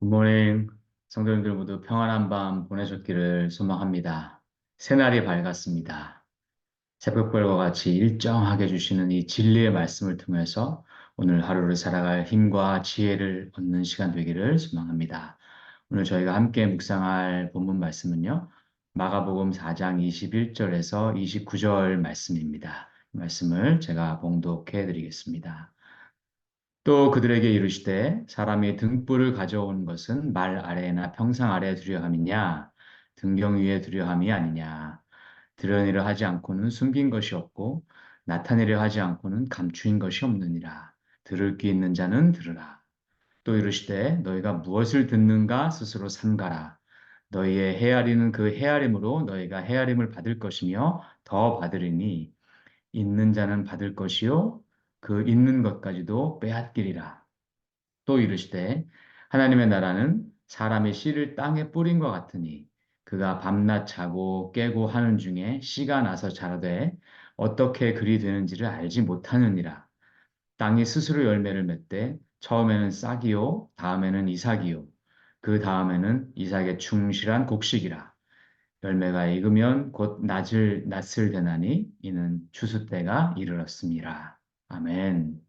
굿모닝. 성도님들 모두 평안한 밤 보내셨기를 소망합니다. 새날이 밝았습니다. 새벽별과 같이 일정하게 주시는 이 진리의 말씀을 통해서 오늘 하루를 살아갈 힘과 지혜를 얻는 시간 되기를 소망합니다. 오늘 저희가 함께 묵상할 본문 말씀은요. 마가복음 4장 21절에서 29절 말씀입니다. 이 말씀을 제가 봉독해 드리겠습니다. 또 그들에게 이르시되 사람이 등불을 가져온 것은 말 아래나 평상 아래에 두려 함이냐 등경 위에 두려 함이 아니냐 드러내려 하지 않고는 숨긴 것이 없고 나타내려 하지 않고는 감추인 것이 없느니라. 들을 귀 있는 자는 들으라. 또 이르시되 너희가 무엇을 듣는가 스스로 삼가라. 너희의 헤아리는 그 헤아림으로 너희가 헤아림을 받을 것이며 더 받으리니 있는 자는 받을 것이요 그 있는 것까지도 빼앗기리라. 또 이르시되 하나님의 나라는 사람의 씨를 땅에 뿌린 것 같으니 그가 밤낮 자고 깨고 하는 중에 씨가 나서 자라되 어떻게 그리 되는지를 알지 못하느니라. 땅이 스스로 열매를 맺되 처음에는 싹이요 다음에는 이삭이요 그 다음에는 이삭의 충실한 곡식이라. 열매가 익으면 곧 낫을 되나니 이는 추수 때가 이르렀습니다. 아멘.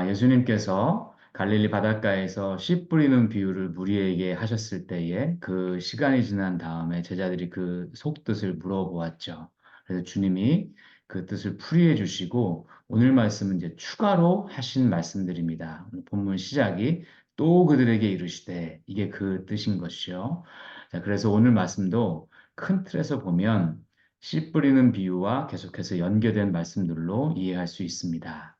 예수님께서 갈릴리 바닷가에서 씨 뿌리는 비유를 무리에게 하셨을 때에 그 시간이 지난 다음에 제자들이 그 속뜻을 물어보았죠. 그래서 주님이 그 뜻을 풀이해 주시고 오늘 말씀은 이제 추가로 하신 말씀들입니다. 오늘 본문 시작이 또 그들에게 이르시되 이게 그 뜻인 것이요. 자, 그래서 오늘 말씀도 큰 틀에서 보면 씨 뿌리는 비유와 계속해서 연계된 말씀들로 이해할 수 있습니다.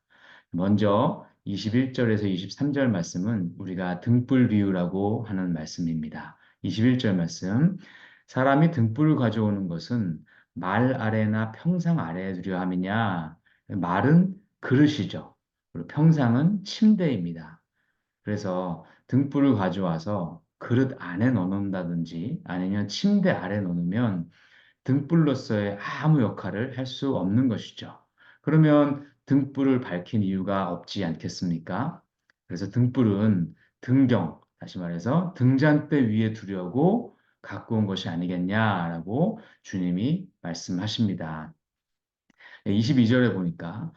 먼저 21절에서 23절 말씀은 우리가 등불 비유라고 하는 말씀입니다. 21절 말씀, 사람이 등불을 가져오는 것은 말 아래나 평상 아래에 두려 함이냐? 말은 그릇이죠. 그리고 평상은 침대입니다. 그래서 등불을 가져와서 그릇 안에 넣는다든지 아니면 침대 아래 넣으면 등불로서의 아무 역할을 할 수 없는 것이죠. 그러면 등불을 밝힌 이유가 없지 않겠습니까? 그래서 등불은 다시 말해서 등잔대 위에 두려고 갖고 온 것이 아니겠냐라고 주님이 말씀하십니다. 22절에 보니까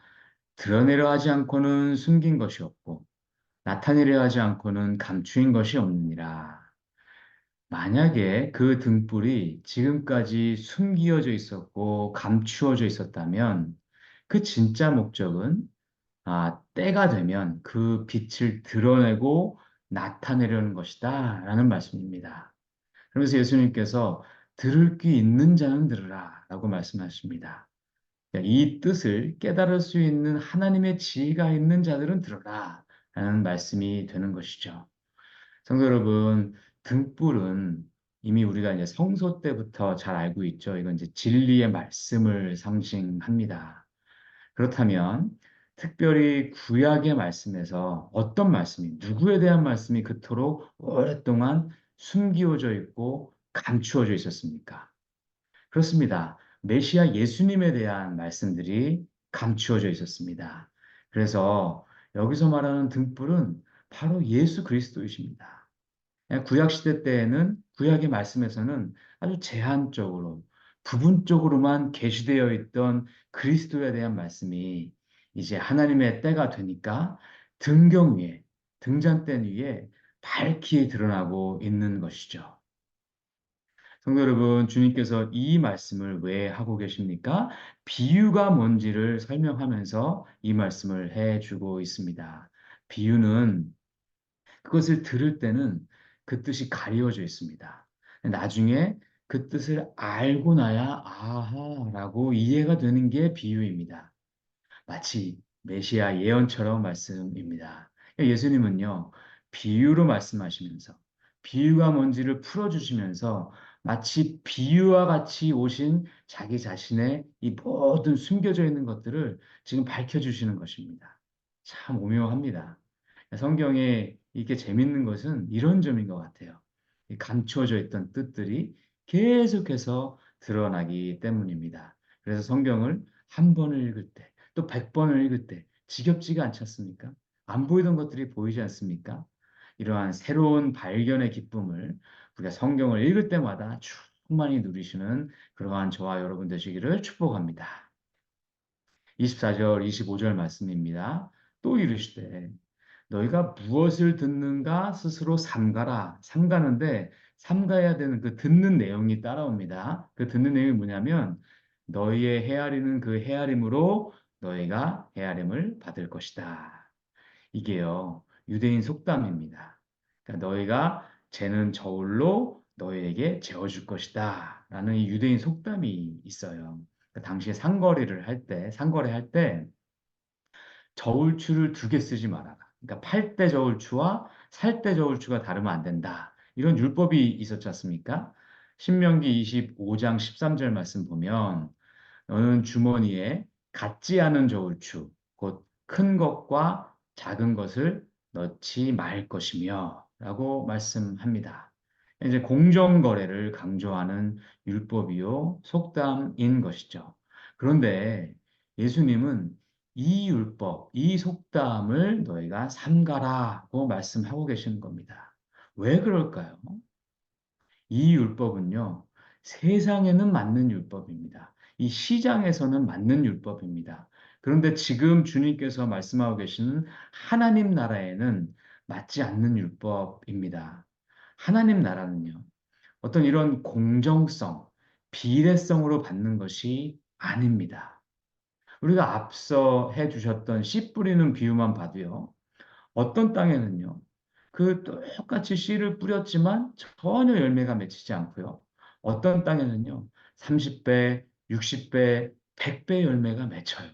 드러내려 하지 않고는 숨긴 것이 없고 나타내려 하지 않고는 감추인 것이 없느니라. 만약에 그 등불이 지금까지 숨기어져 있었고 감추어져 있었다면 그 진짜 목적은 때가 되면 그 빛을 드러내고 나타내려는 것이다 라는 말씀입니다. 그러면서 예수님께서 들을 귀 있는 자는 들으라 라고 말씀하십니다. 이 뜻을 깨달을 수 있는 하나님의 지혜가 있는 자들은 들어라 라는 말씀이 되는 것이죠. 성도 여러분, 등불은 이미 우리가 이제 성소 때부터 잘 알고 있죠. 이건 이제 진리의 말씀을 상징합니다. 그렇다면 특별히 구약의 말씀에서 어떤 말씀이, 누구에 대한 말씀이 그토록 오랫동안 숨기워져 있고 감추어져 있었습니까? 그렇습니다. 메시아 예수님에 대한 말씀들이 감추어져 있었습니다. 그래서 여기서 말하는 등불은 바로 예수 그리스도이십니다. 구약 시대 때에는 구약의 말씀에서는 아주 제한적으로 부분적으로만 계시되어 있던 그리스도에 대한 말씀이 이제 하나님의 때가 되니까 등경 위에 등잔대 위에 밝히 드러나고 있는 것이죠. 성도 여러분, 주님께서 이 말씀을 왜 하고 계십니까? 비유가 뭔지를 설명하면서 이 말씀을 해주고 있습니다. 비유는 그것을 들을 때는 그 뜻이 가리워져 있습니다. 나중에 그 뜻을 알고 나야 아하라고 이해가 되는 게 비유입니다. 마치 메시아 예언처럼 말씀입니다. 예수님은요, 비유로 말씀하시면서 비유가 뭔지를 풀어주시면서 마치 비유와 같이 오신 자기 자신의 이 모든 숨겨져 있는 것들을 지금 밝혀주시는 것입니다. 참 오묘합니다. 성경에 이렇게 재밌는 것은 이런 점인 것 같아요. 이 감추어져 있던 뜻들이 계속해서 드러나기 때문입니다. 그래서 성경을 한 번을 읽을 때, 또 100번을 읽을 때 지겹지가 않지 않습니까? 안 보이던 것들이 보이지 않습니까? 이러한 새로운 발견의 기쁨을 우리가 성경을 읽을 때마다 충만히 누리시는 그러한 저와 여러분 되시기를 축복합니다. 24절, 25절 말씀입니다. 또 이르시되 너희가 무엇을 듣는가 스스로 삼가라. 삼가는데 삼가야 되는 그 듣는 내용이 따라옵니다. 그 듣는 내용이 뭐냐면 너희의 헤아리는 그 헤아림으로 너희가 헤아림을 받을 것이다. 이게요, 유대인 속담입니다. 그러니까 너희가 재는 저울로 너희에게 재어줄 것이다. 라는 이 유대인 속담이 있어요. 그러니까 당시에 상거래할 때 저울추를 두 개 쓰지 말아라. 그러니까 팔 대 저울추와 살 대 저울추가 다르면 안 된다. 이런 율법이 있었지 않습니까? 신명기 25장 13절 말씀 보면 너는 주머니에 같지 않은 저울추, 곧 큰 것과 작은 것을 넣지 말 것이며, 라고 말씀합니다. 이제 공정거래를 강조하는 율법이요, 속담인 것이죠. 그런데 예수님은 이 율법, 이 속담을 너희가 삼가라고 말씀하고 계시는 겁니다. 왜 그럴까요? 이 율법은요, 세상에는 맞는 율법입니다. 이 시장에서는 맞는 율법입니다. 그런데 지금 주님께서 말씀하고 계시는 하나님 나라에는 맞지 않는 율법입니다. 하나님 나라는요, 어떤 이런 공정성, 비례성으로 받는 것이 아닙니다. 우리가 앞서 해 주셨던 씨 뿌리는 비유만 봐도요, 어떤 땅에는요, 그 똑같이 씨를 뿌렸지만 전혀 열매가 맺히지 않고요. 어떤 땅에는요, 30배, 60배, 100배 열매가 맺혀요.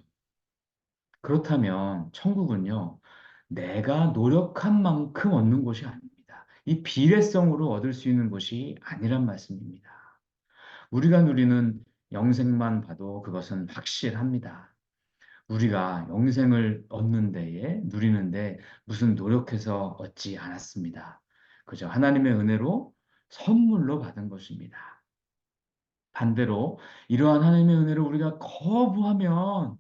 그렇다면 천국은요, 내가 노력한 만큼 얻는 곳이 아닙니다. 이 비례성으로 얻을 수 있는 곳이 아니란 말씀입니다. 우리가 누리는 영생만 봐도 그것은 확실합니다. 우리가 영생을 얻는 데에, 누리는데 무슨 노력해서 얻지 않았습니다. 그저 하나님의 은혜로 선물로 받은 것입니다. 반대로 이러한 하나님의 은혜를 우리가 거부하면,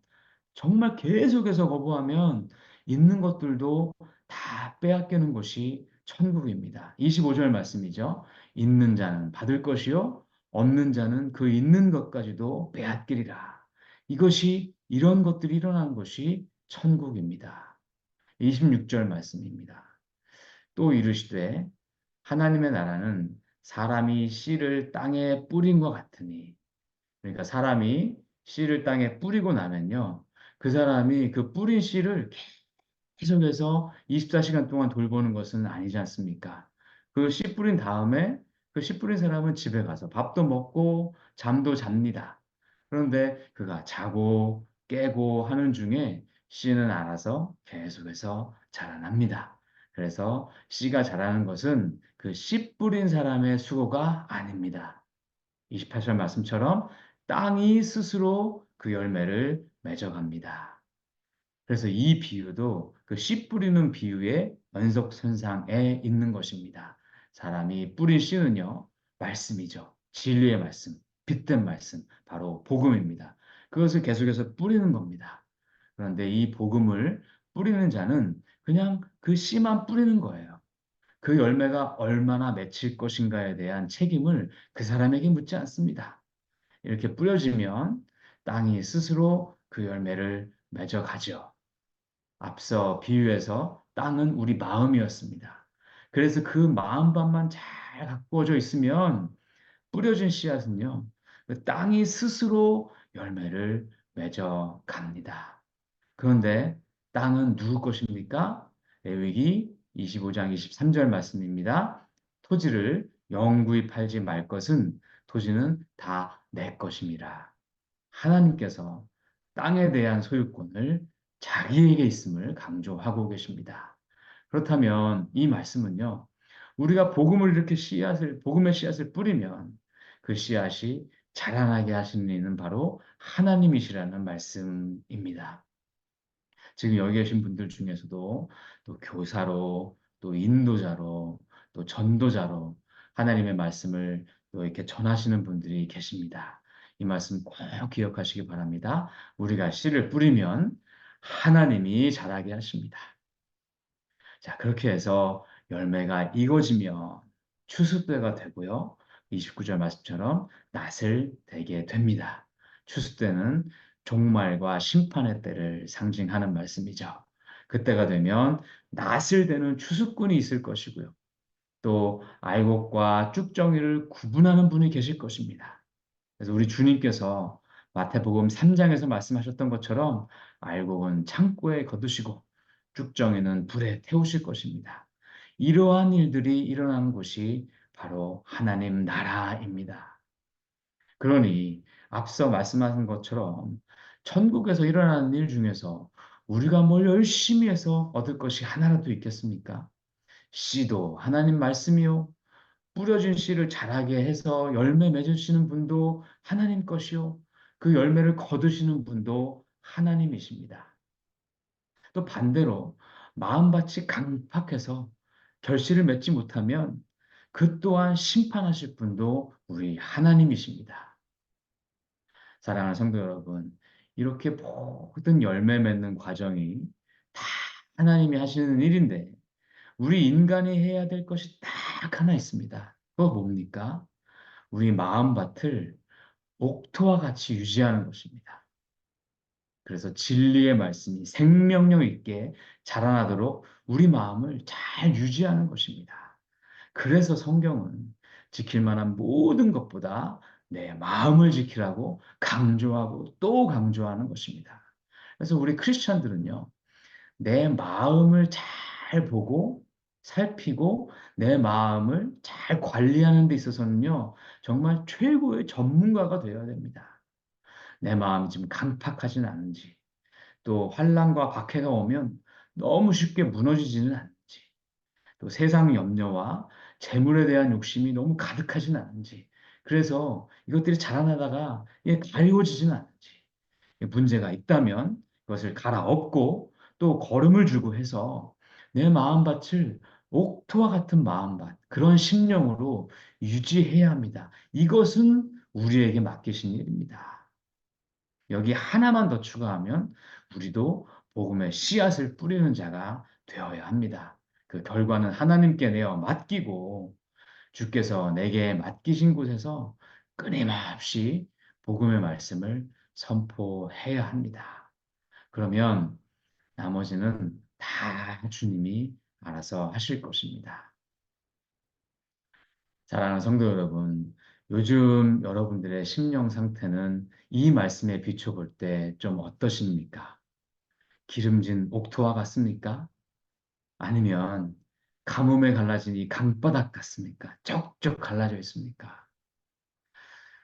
정말 계속해서 거부하면 있는 것들도 다 빼앗기는 것이 천국입니다. 25절 말씀이죠. 있는 자는 받을 것이요 얻는 자는 그 있는 것까지도 빼앗기리라. 이것이 이런 것들이 일어나는 것이 천국입니다. 26절 말씀입니다. 또 이르시되 하나님의 나라는 사람이 씨를 땅에 뿌린 것 같으니, 그러니까 사람이 씨를 땅에 뿌리고 나면요, 그 사람이 그 뿌린 씨를 계속해서 24시간 동안 돌보는 것은 아니지 않습니까? 그 씨 뿌린 다음에 그 씨 뿌린 사람은 집에 가서 밥도 먹고 잠도 잡니다. 그런데 그가 자고 깨고 하는 중에 씨는 알아서 계속해서 자라납니다. 그래서 씨가 자라는 것은 그 씨 뿌린 사람의 수고가 아닙니다. 28절 말씀처럼 땅이 스스로 그 열매를 맺어갑니다. 그래서 이 비유도 그 씨 뿌리는 비유의 연속선상에 있는 것입니다. 사람이 뿌린 씨는요, 말씀이죠. 진리의 말씀, 빛된 말씀, 바로 복음입니다. 그것을 계속해서 뿌리는 겁니다. 그런데 이 복음을 뿌리는 자는 그냥 그 씨만 뿌리는 거예요. 그 열매가 얼마나 맺힐 것인가에 대한 책임을 그 사람에게 묻지 않습니다. 이렇게 뿌려지면 땅이 스스로 그 열매를 맺어가죠. 앞서 비유에서 땅은 우리 마음이었습니다. 그래서 그 마음밭만 잘 가꾸어져 있으면 뿌려진 씨앗은요, 그 땅이 스스로 열매를 맺어 갑니다. 그런데 땅은 누구 것입니까? 레위기 25장 23절 말씀입니다. 토지를 영구히 팔지 말 것은 토지는 다 내 것임이라. 하나님께서 땅에 대한 소유권을 자기에게 있음을 강조하고 계십니다. 그렇다면 이 말씀은요, 우리가 복음을 이렇게 복음의 씨앗을 뿌리면 그 씨앗이 자라나게 하시는 이는 바로 하나님이시라는 말씀입니다. 지금 여기 계신 분들 중에서도 또 교사로, 또 인도자로, 또 전도자로 하나님의 말씀을 또 이렇게 전하시는 분들이 계십니다. 이 말씀 꼭 기억하시기 바랍니다. 우리가 씨를 뿌리면 하나님이 자라게 하십니다. 자, 그렇게 해서 열매가 익어지면 추수 때가 되고요. 29절 말씀처럼 낫을 되게 됩니다. 추수 때는 종말과 심판의 때를 상징하는 말씀이죠. 그때가 되면 낫을 되는 추수꾼이 있을 것이고요. 또 알곡과 쭉정이를 구분하는 분이 계실 것입니다. 그래서 우리 주님께서 마태복음 3장에서 말씀하셨던 것처럼 알곡은 창고에 거두시고 쭉정이는 불에 태우실 것입니다. 이러한 일들이 일어나는 곳이 바로 하나님 나라입니다. 그러니 앞서 말씀하신 것처럼 천국에서 일어나는 일 중에서 우리가 뭘 열심히 해서 얻을 것이 하나라도 있겠습니까? 씨도 하나님 말씀이요. 뿌려진 씨를 자라게 해서 열매 맺으시는 분도 하나님 것이요. 그 열매를 거두시는 분도 하나님이십니다. 또 반대로 마음밭이 강팍해서 결실을 맺지 못하면 그 또한 심판하실 분도 우리 하나님이십니다. 사랑하는 성도 여러분, 이렇게 모든 열매 맺는 과정이 다 하나님이 하시는 일인데 우리 인간이 해야 될 것이 딱 하나 있습니다. 그거 뭡니까? 우리 마음밭을 옥토와 같이 유지하는 것입니다. 그래서 진리의 말씀이 생명력 있게 자라나도록 우리 마음을 잘 유지하는 것입니다. 그래서 성경은 지킬 만한 모든 것보다 내 마음을 지키라고 강조하고 또 강조하는 것입니다. 그래서 우리 크리스천들은요, 내 마음을 잘 보고 살피고 내 마음을 잘 관리하는 데 있어서는요, 정말 최고의 전문가가 되어야 됩니다. 내 마음이 지금 강팍하지는 않은지, 또 환난과 박해가 오면 너무 쉽게 무너지지는 않는지, 또 세상 염려와 재물에 대한 욕심이 너무 가득하지는 않은지, 그래서 이것들이 자라나다가 이게 가리워지지는 않는지, 문제가 있다면 그것을 갈아엎고 또 걸음을 주고 해서 내 마음밭을 옥토와 같은 마음밭, 그런 심령으로 유지해야 합니다. 이것은 우리에게 맡기신 일입니다. 여기 하나만 더 추가하면 우리도 복음의 씨앗을 뿌리는 자가 되어야 합니다. 그 결과는 하나님께 내어 맡기고 주께서 내게 맡기신 곳에서 끊임없이 복음의 말씀을 선포해야 합니다. 그러면 나머지는 다 주님이 알아서 하실 것입니다. 사랑하는 성도 여러분, 요즘 여러분들의 심령 상태는 이 말씀에 비춰볼 때 좀 어떠십니까? 기름진 옥토와 같습니까? 아니면 가뭄에 갈라진 이 강바닥 같습니까? 쩍쩍 갈라져 있습니까?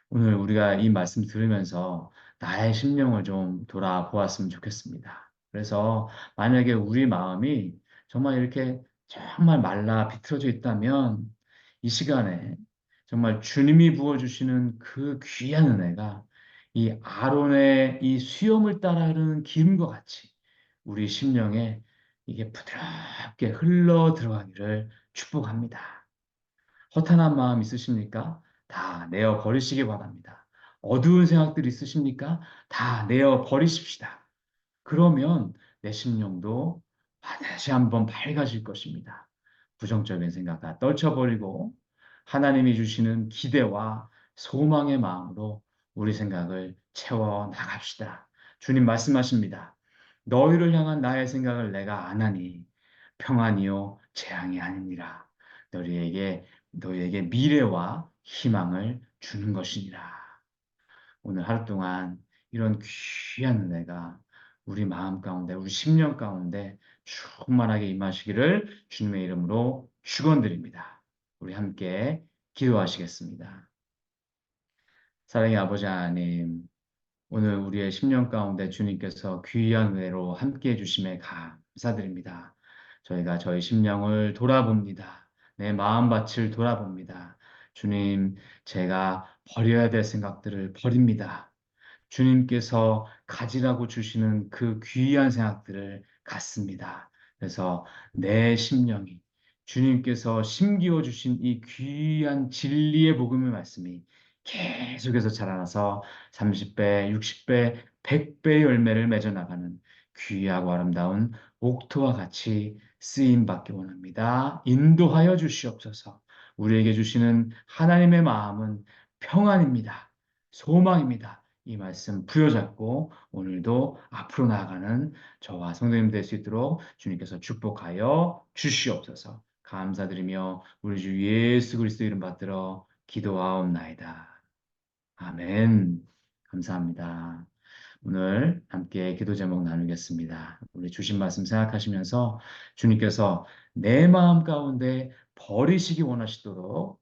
오늘 우리가 이 말씀 들으면서 나의 심령을 좀 돌아보았으면 좋겠습니다. 그래서 만약에 우리 마음이 정말 이렇게 정말 말라 비틀어져 있다면 이 시간에 정말 주님이 부어주시는 그 귀한 은혜가 이 아론의 이 수염을 따라 흐르는 기름과 같이 우리 심령에 이게 부드럽게 흘러 들어가기를 축복합니다. 허탄한 마음 있으십니까? 다 내어 버리시기 바랍니다. 어두운 생각들 있으십니까? 다 내어 버리십시다. 그러면 내 심령도 다시 한번 밝아질 것입니다. 부정적인 생각 다 떨쳐버리고 하나님이 주시는 기대와 소망의 마음으로 우리 생각을 채워 나갑시다. 주님 말씀하십니다. 너희를 향한 나의 생각을 내가 아나니 평안이요 재앙이 아니니라. 너희에게 미래와 희망을 주는 것이니라. 오늘 하루 동안 이런 귀한 은혜가 우리 마음 가운데, 우리 심령 가운데 충만하게 임하시기를 주님의 이름으로 축원드립니다. 우리 함께 기도하시겠습니다. 사랑의 아버지 하나님, 오늘 우리의 심령 가운데 주님께서 귀한 은혜로 함께 해주심에 감사드립니다. 저희가 저희 심령을 돌아봅니다. 내 마음밭을 돌아봅니다. 주님, 제가 버려야 될 생각들을 버립니다. 주님께서 가지라고 주시는 그 귀한 생각들을 갖습니다. 그래서 내 심령이 주님께서 심기어 주신 이 귀한 진리의 복음의 말씀이 계속해서 자라나서 30배, 60배, 100배의 열매를 맺어 나가는 귀하고 아름다운 옥토와 같이 쓰임 받기 원합니다. 인도하여 주시옵소서. 우리에게 주시는 하나님의 마음은 평안입니다. 소망입니다. 이 말씀 부여잡고 오늘도 앞으로 나아가는 저와 성도님 될 수 있도록 주님께서 축복하여 주시옵소서. 감사드리며 우리 주 예수 그리스도 이름 받들어 기도하옵나이다. 아멘. 감사합니다. 오늘 함께 기도 제목 나누겠습니다. 우리 주신 말씀 생각하시면서 주님께서 내 마음 가운데 버리시기 원하시도록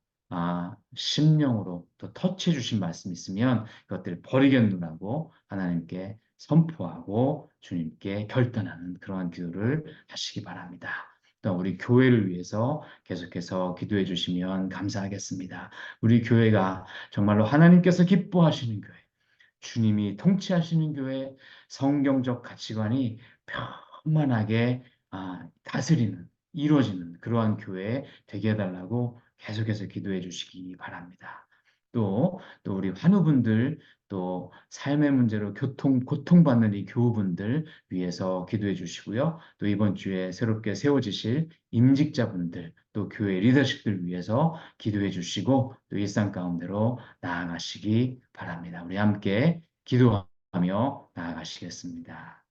심령으로 또 터치해 주신 말씀 있으면 그것들을 버리겠노라고 하나님께 선포하고 주님께 결단하는 그러한 기도를 하시기 바랍니다. 또 우리 교회를 위해서 계속해서 기도해 주시면 감사하겠습니다. 우리 교회가 정말로 하나님께서 기뻐하시는 교회, 주님이 통치하시는 교회, 성경적 가치관이 평안하게 다스리는, 이루어지는 그러한 교회 되게 해달라고 계속해서 기도해 주시기 바랍니다. 또 우리 환우분들, 또 삶의 문제로 고통받는 이 교우분들 위해서 기도해 주시고요. 또 이번 주에 새롭게 세워지실 임직자분들, 또 교회 리더십들 위해서 기도해 주시고 또 일상 가운데로 나아가시기 바랍니다. 우리 함께 기도하며 나아가시겠습니다.